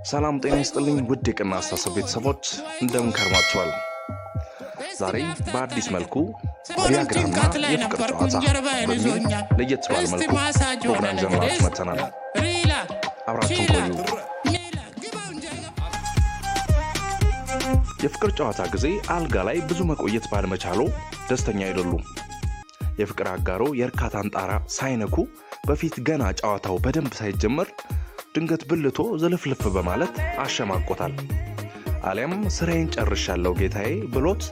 ሰላም ጤና ይስጥልኝ ውድ የቅና አስተሳሰብ ቤተሰቦች እንደምን ከርማችኋል? ዛሬ በአዲስ መልኩ ቪያግራና የፍቅር ጨዋታ በሚል ለየት ባለ መልኩ ፕሮግራም ጀምራችሁ መጥተናል። አብራችሁን ቆዩ። የፍቅር ጨዋታ ጊዜ አልጋ ላይ ብዙ መቆየት ባለመቻሉ ደስተኛ አይደሉም። የፍቅር አጋሮ የእርካታን ጣራ ሳይነኩ በፊት ገና ጨዋታው በደንብ ሳይጀመር ድንገት ብልቶ ዝልፍልፍ በማለት አሸማቆታል። አሊያም ስራዬን ጨርሻለሁ ጌታዬ ብሎት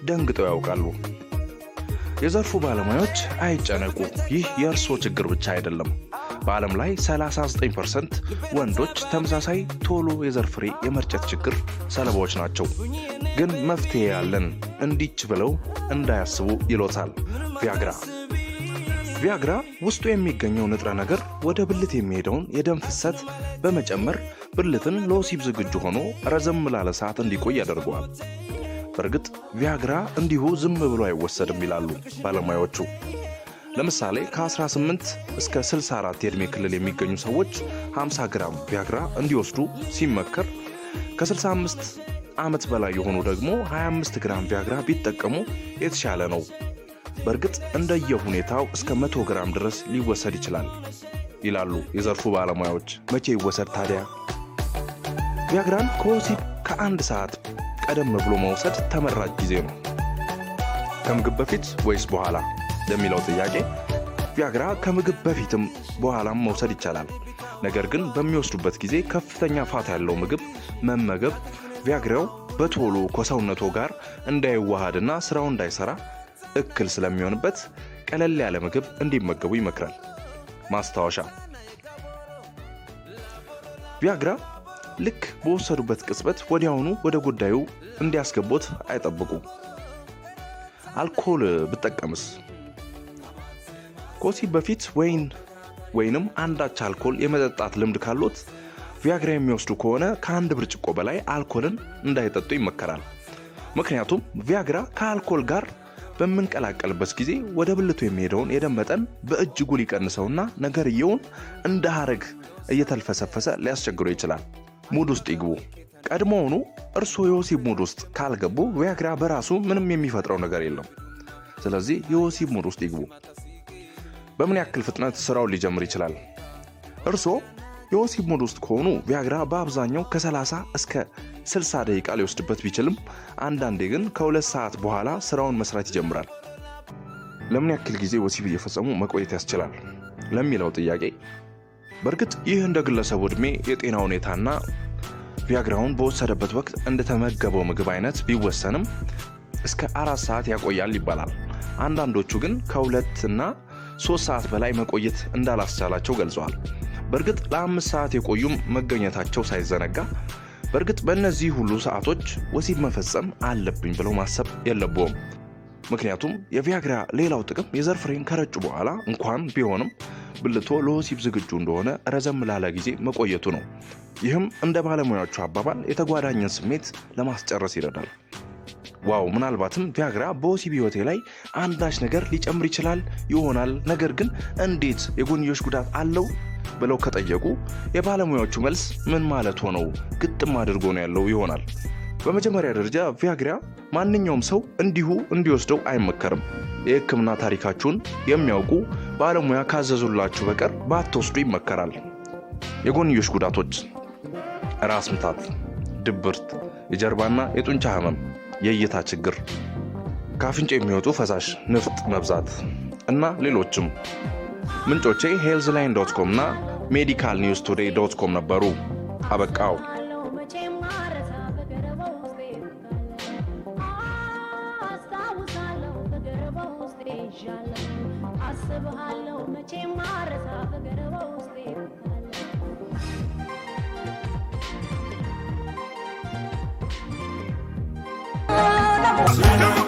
ደንግጠው ያውቃሉ። የዘርፉ ባለሙያዎች አይጨነቁ፣ ይህ የእርሶ ችግር ብቻ አይደለም። በዓለም ላይ 39% ወንዶች ተመሳሳይ ቶሎ የዘር ፍሬ የመርጨት ችግር ሰለባዎች ናቸው። ግን መፍትሄ ያለን እንዲች ብለው እንዳያስቡ ይሎታል ቪያግራ። ቪያግራ ውስጡ የሚገኘው ንጥረ ነገር ወደ ብልት የሚሄደውን የደም ፍሰት በመጨመር ብልትን ለወሲብ ዝግጁ ሆኖ ረዘም ላለ ሰዓት እንዲቆይ ያደርገዋል። በእርግጥ ቪያግራ እንዲሁ ዝም ብሎ አይወሰድም ይላሉ ባለሙያዎቹ። ለምሳሌ ከ18 እስከ 64 የዕድሜ ክልል የሚገኙ ሰዎች 50 ግራም ቪያግራ እንዲወስዱ ሲመከር፣ ከ65 ዓመት በላይ የሆኑ ደግሞ 25 ግራም ቪያግራ ቢጠቀሙ የተሻለ ነው። በእርግጥ እንደየሁኔታው እስከ 100 ግራም ድረስ ሊወሰድ ይችላል ይላሉ የዘርፉ ባለሙያዎች። መቼ ይወሰድ ታዲያ? ቪያግራን ከወሲብ ከአንድ ሰዓት ቀደም ብሎ መውሰድ ተመራጭ ጊዜ ነው። ከምግብ በፊት ወይስ በኋላ ለሚለው ጥያቄ ቪያግራ ከምግብ በፊትም በኋላም መውሰድ ይቻላል። ነገር ግን በሚወስዱበት ጊዜ ከፍተኛ ፋት ያለው ምግብ መመገብ ቪያግራው በቶሎ ከሰውነቶ ጋር እንዳይዋሃድና ስራው እንዳይሰራ እክል ስለሚሆንበት ቀለል ያለ ምግብ እንዲመገቡ ይመክራል። ማስታወሻ፣ ቪያግራ ልክ በወሰዱበት ቅጽበት ወዲያውኑ ወደ ጉዳዩ እንዲያስገቡት አይጠብቁ። አልኮል ብጠቀምስ? ከወሲብ በፊት ወይንም አንዳች አልኮል የመጠጣት ልምድ ካሉት ቪያግራ የሚወስዱ ከሆነ ከአንድ ብርጭቆ በላይ አልኮልን እንዳይጠጡ ይመከራል። ምክንያቱም ቪያግራ ከአልኮል ጋር በምንቀላቀልበት ጊዜ ወደ ብልቱ የሚሄደውን የደም መጠን በእጅጉ ሊቀንሰውና ነገርየውን እንደ ሐረግ እየተልፈሰፈሰ ሊያስቸግሩ ይችላል። ሙድ ውስጥ ይግቡ። ቀድሞውኑ እርስዎ የወሲብ ሙድ ውስጥ ካልገቡ ቪያግራ በራሱ ምንም የሚፈጥረው ነገር የለም። ስለዚህ የወሲብ ሙድ ውስጥ ይግቡ። በምን ያክል ፍጥነት ስራውን ሊጀምር ይችላል? እርስዎ የወሲብ ሙድ ውስጥ ከሆኑ ቪያግራ በአብዛኛው ከ30 እስከ 60 ደቂቃ ሊወስድበት ቢችልም አንዳንዴ ግን ከ2 ሰዓት በኋላ ስራውን መስራት ይጀምራል። ለምን ያክል ጊዜ ወሲብ እየፈጸሙ መቆየት ያስችላል ለሚለው ጥያቄ በእርግጥ ይህ እንደ ግለሰቡ ዕድሜ፣ የጤና ሁኔታና ቪያግራውን በወሰደበት ወቅት እንደተመገበው ምግብ አይነት ቢወሰንም እስከ 4 ሰዓት ያቆያል ይባላል። አንዳንዶቹ ግን ከ2 እና 3 ሰዓት በላይ መቆየት እንዳላስቻላቸው ገልጸዋል። በእርግጥ ለ5 ሰዓት የቆዩም መገኘታቸው ሳይዘነጋ፣ በእርግጥ በእነዚህ ሁሉ ሰዓቶች ወሲብ መፈጸም አለብኝ ብለው ማሰብ የለብዎም። ምክንያቱም የቪያግራ ሌላው ጥቅም የዘር ፍሬን ከረጩ በኋላ እንኳን ቢሆንም ብልቶ ለወሲብ ዝግጁ እንደሆነ ረዘም ላለ ጊዜ መቆየቱ ነው። ይህም እንደ ባለሙያዎቹ አባባል የተጓዳኝን ስሜት ለማስጨረስ ይረዳል። ዋው! ምናልባትም ቪያግራ በወሲብ ህይወቴ ላይ አንዳች ነገር ሊጨምር ይችላል ይሆናል፣ ነገር ግን እንዴት የጎንዮሽ ጉዳት አለው ብለው ከጠየቁ የባለሙያዎቹ መልስ ምን ማለት ሆነው ግጥም አድርጎ ነው ያለው ይሆናል። በመጀመሪያ ደረጃ ቪያግራ ማንኛውም ሰው እንዲሁ እንዲወስደው አይመከርም። የሕክምና ታሪካችሁን የሚያውቁ ባለሙያ ካዘዙላችሁ በቀር ባትወስዱ ይመከራል። የጎንዮሽ ጉዳቶች: ራስ ምታት፣ ድብርት፣ የጀርባና የጡንቻ ህመም፣ የእይታ ችግር፣ ከአፍንጫ የሚወጡ ፈሳሽ ንፍጥ መብዛት እና ሌሎችም። ምንጮቼ healthline.com እና medicalnewstoday.com ነበሩ። አበቃው። Sino